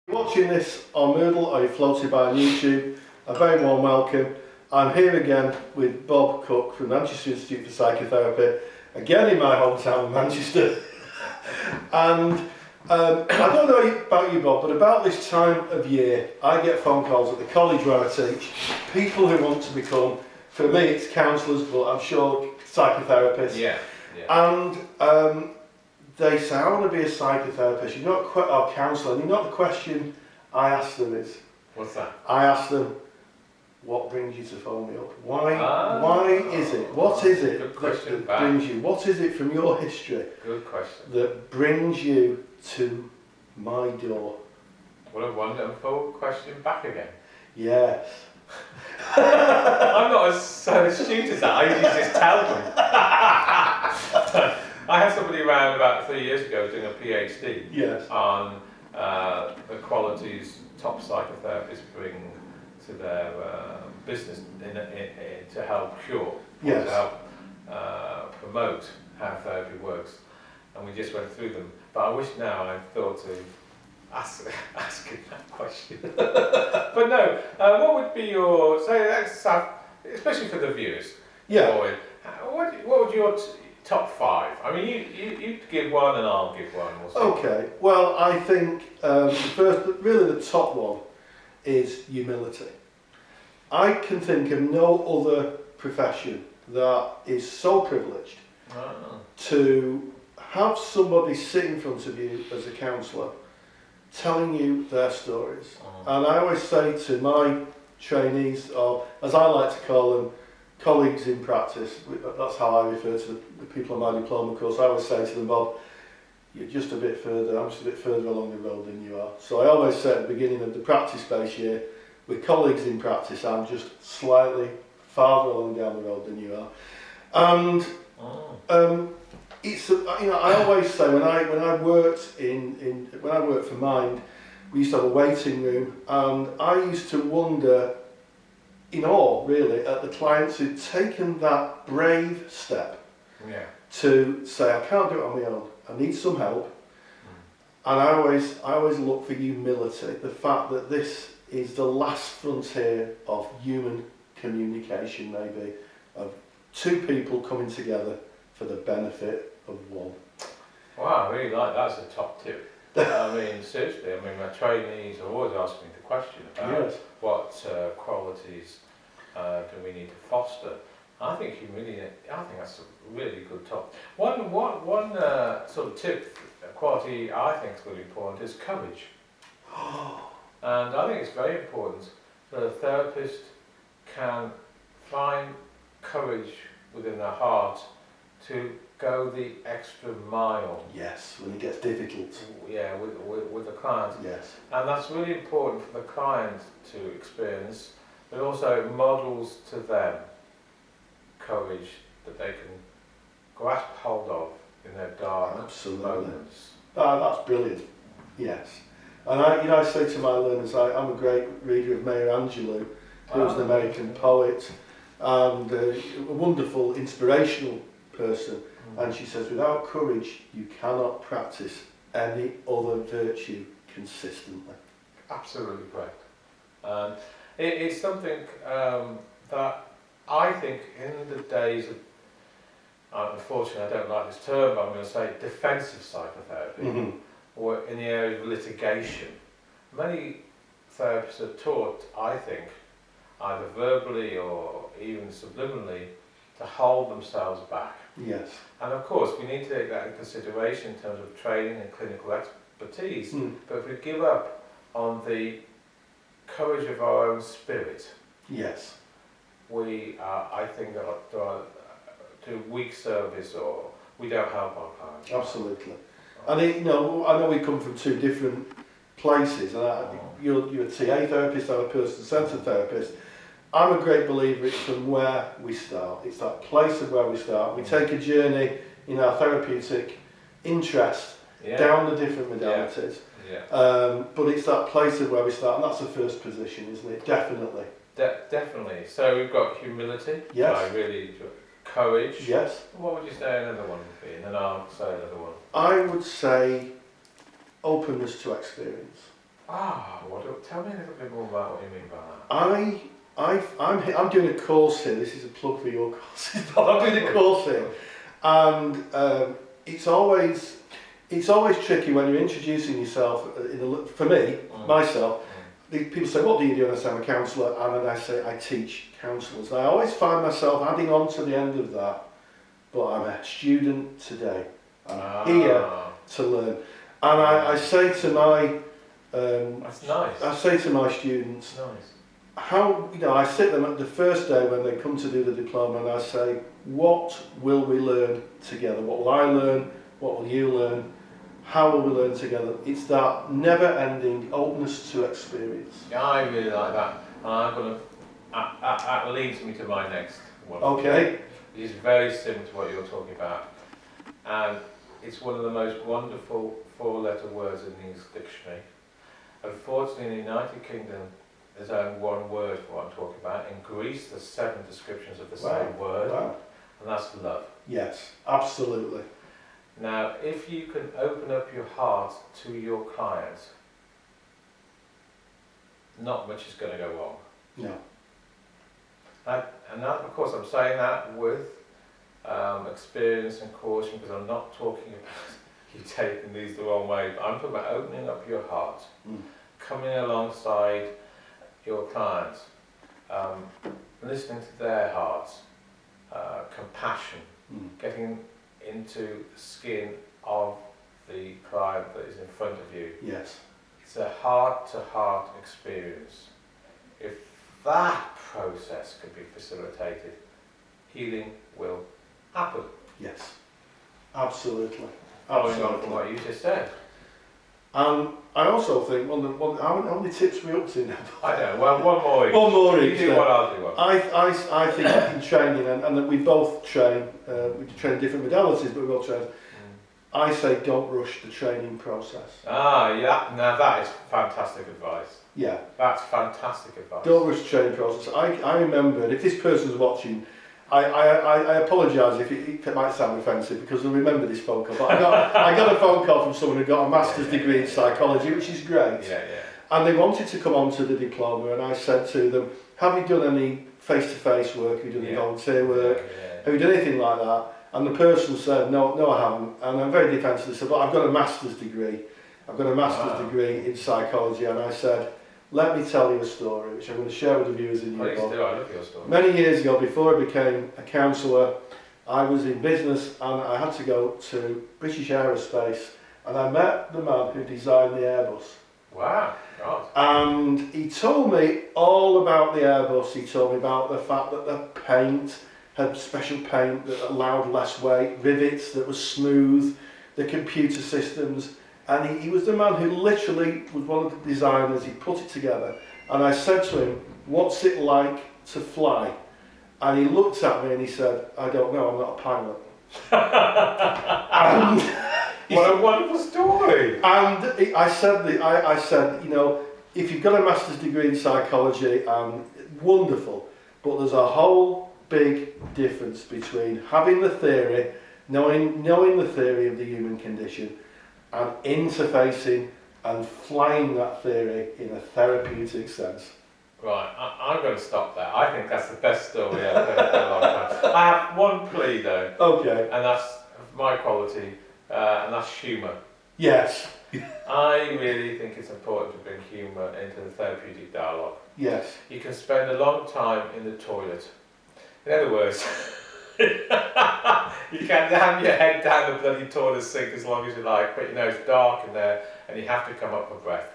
Watching this on Moodle or you're floated by on YouTube, a very warm welcome. I'm here again with Bob Cook from Manchester Institute for Psychotherapy, again in my hometown of Manchester. And I don't know about you, Bob, but about this time of year, I get phone calls at the college where I teach, people who want to become, for me it's counsellors, but I'm sure psychotherapists. Yeah. And they say, I want to be a psychotherapist, or counsellor. And you know what the question I ask them is? What's that? I ask them, what brings you to phone me up? Why is it? What is it that brings you? What is it from your history? Good question. That brings you to my door? What a wonderful question back again. Yes. I'm not so astute as that. I usually just tell them. I had somebody around about 3 years ago doing a PhD on the qualities top psychotherapists bring to their business to help cure, or to help promote how therapy works. And we just went through them. But I wish now I'd thought of asking that question. But no, what would be your, especially for the viewers, what would your top five? I mean, you give one and I'll give one. Okay, well, I think really the top one is humility. I can think of no other profession that is so privileged to have somebody sit in front of you as a counsellor telling you their stories. And I always say to my trainees, or as I like to call them, colleagues in practice, that's how I refer to the people on my diploma course. I always say to them, Bob, you're just a bit further, I'm just a bit further along the road than you are. So I always say at the beginning of the practice-based year, with colleagues in practice, I'm just slightly farther along down the road than you are. And it's, I always say when I worked when I worked for Mind, we used to have a waiting room, and I used to wonder, in awe really, at the clients who'd taken that brave step to say, I can't do it on my own, I need some help. And I always look for humility, the fact that this is the last frontier of human communication, maybe, of two people coming together for the benefit of one. Wow, I really like that as a top tip. I mean, seriously, my trainees are always asking me the question about what qualities do we need to foster. I think humility, I think that's a really good top. One sort of tip, quality I think is really important is courage. And I think it's very important that a therapist can find courage within their heart to go the extra mile. Yes, when it gets difficult. Yeah, with the client. Yes. And that's really important for the client to experience, but also it models to them courage that they can grasp hold of in their dark moments. That's brilliant. Yes. And I say to my learners, I'm a great reader of Maya Angelou, who was an American poet and a wonderful, inspirational person. And she says, without courage, you cannot practice any other virtue consistently. Absolutely correct. It's something that I think in the days of, unfortunately I don't like this term, but I'm going to say defensive psychotherapy, or in the area of litigation. Many therapists are taught, I think, either verbally or even subliminally, to hold themselves back. Yes. And of course, we need to take that into consideration in terms of training and clinical expertise. But if we give up on the courage of our own spirit, we I think do weak service, or we don't help our clients. Absolutely. And I know we come from two different places. And you're a TA therapist, I'm a person-centred therapist. I'm a great believer it's from where we start. It's that place of where we start. We take a journey in our therapeutic interest down the different modalities. But it's that place of where we start, and that's the first position, isn't it? Definitely. Definitely. So we've got humility. Yes. I really courage. Yes. What would you say another one would be? And then I'll say another one. I would say openness to experience. Tell me a little bit more about what you mean by that. I'm doing a course here. This is a plug for your courses, but I'm doing a course here, and it's always tricky when you're introducing yourself. For me, myself, people say, "What do you do?" And I say, "I'm a counsellor," and then I say, "I teach counsellors." And I always find myself adding on to the end of that, but I'm a student today. I'm here to learn, and I say to my that's nice. I say to my students, nice. How, I sit them at the first day when they come to do the diploma, and I say, what will we learn together? What will I learn? What will you learn? How will we learn together? It's that never-ending openness to experience. Yeah, I really like that. And that leads me to my next one. Okay. Which is very similar to what you're talking about. And it's one of the most wonderful four-letter words in the English dictionary. Unfortunately, in the United Kingdom, there's only one word for what I'm talking about. In Greece, there's 7 descriptions of the same word, and that's love. Yes, absolutely. Now, if you can open up your heart to your client, not much is going to go wrong. No. And that, of course, I'm saying that with experience and caution, because I'm not talking about you taking these the wrong way. I'm talking about opening up your heart, coming alongside your clients, listening to their hearts, compassion, getting into the skin of the client that is in front of you. Yes. It's a heart-to-heart experience. If that process can be facilitated, healing will happen. Yes. Absolutely. Following on from what you just said. I also think, how many tips are we up to now? I don't know, well, one more each. One more each. You do one, I'll do one. I think in training, and that we both train, we train different modalities, but we both train. I say don't rush the training process. Yeah, now that is fantastic advice. Yeah. That's fantastic advice. Don't rush the training process. I remember, and if this person's watching, I apologise if it might sound offensive, because I remember this phone call, but I got a phone call from someone who got a master's degree in psychology, which is great. Yeah. And they wanted to come on to the diploma, and I said to them, have you done any face-to-face work? Have you done any volunteer work? Have you done anything like that? And the person said, no, I haven't. And I'm very defensive. They said, but I've got a master's degree. I've got a master's degree in psychology. And I said, let me tell you a story, which I'm going to share with the viewers in your book. I love your story. Many years ago, before I became a counsellor, I was in business and I had to go to British Aerospace, and I met the man who designed the Airbus. Wow, God. And he told me all about the Airbus. He told me about the fact that the paint had special paint that allowed less weight, rivets that were smooth, the computer systems. And he was the man who literally was one of the designers. He put it together. And I said to him, what's it like to fly? And he looked at me and he said, I don't know, I'm not a pilot. What a wonderful story. And I said, if you've got a master's degree in psychology, wonderful, but there's a whole big difference between having the theory, knowing the theory of the human condition, and interfacing and flying that theory in a therapeutic sense. Right, I'm going to stop there. I think that's the best story I've heard in a long time. I have one plea though. Okay. And that's my quality, and that's humour. Yes. I really think it's important to bring humour into the therapeutic dialogue. Yes. You can spend a long time in the toilet. In other words, you can have your head down the bloody toilet sink as long as you like, but it's dark in there and you have to come up for breath.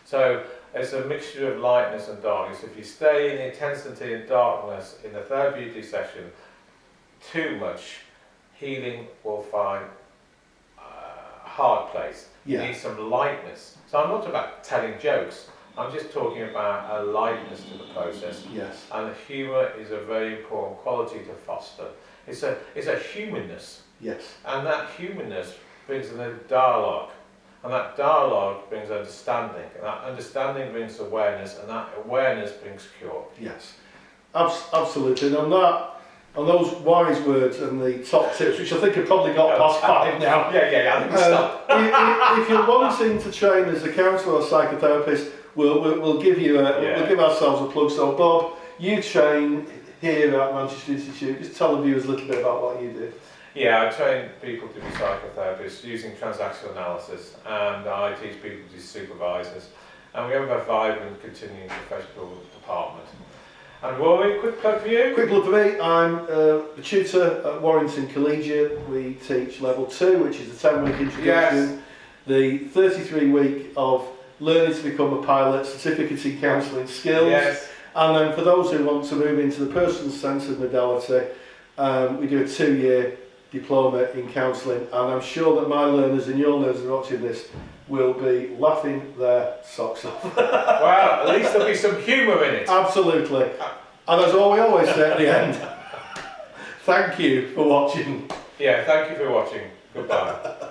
So it's a mixture of lightness and darkness. If you stay in intensity and darkness in the therapeutic session too much, healing will find a hard place. Yeah. You need some lightness. So I'm not about telling jokes. I'm just talking about a lightness to the process. Yes. And humour is a very important quality to foster. It's a humanness. Yes. And that humanness brings in a dialogue. And that dialogue brings understanding. And that understanding brings awareness. And that awareness brings cure. Yes. Absolutely. And on on those wise words and the top tips, which I think have probably got past 5 now. Yeah, I think we stop. If you're wanting to train as a counsellor or psychotherapist, we'll give you we'll give ourselves a plug. So Bob, you train here at Manchester Institute. Just tell the viewers a little bit about what you do. Yeah, I train people to be psychotherapists using transactional analysis, and I teach people to be supervisors. And we have a vibrant continuing professional department. And Rory, quick plug for you? Quick plug for me. I'm the tutor at Warrington Collegiate. We teach level 2, which is the 10-week introduction. Yes. The 33-week of learning to become a pilot, certificate in counselling skills. Yes. And then for those who want to move into the person-centred modality, we do a 2-year diploma in counselling. And I'm sure that my learners and your learners who are watching this will be laughing their socks off. Well, at least there'll be some humour in it. Absolutely. And as we always say at the end, thank you for watching. Yeah, thank you for watching. Goodbye.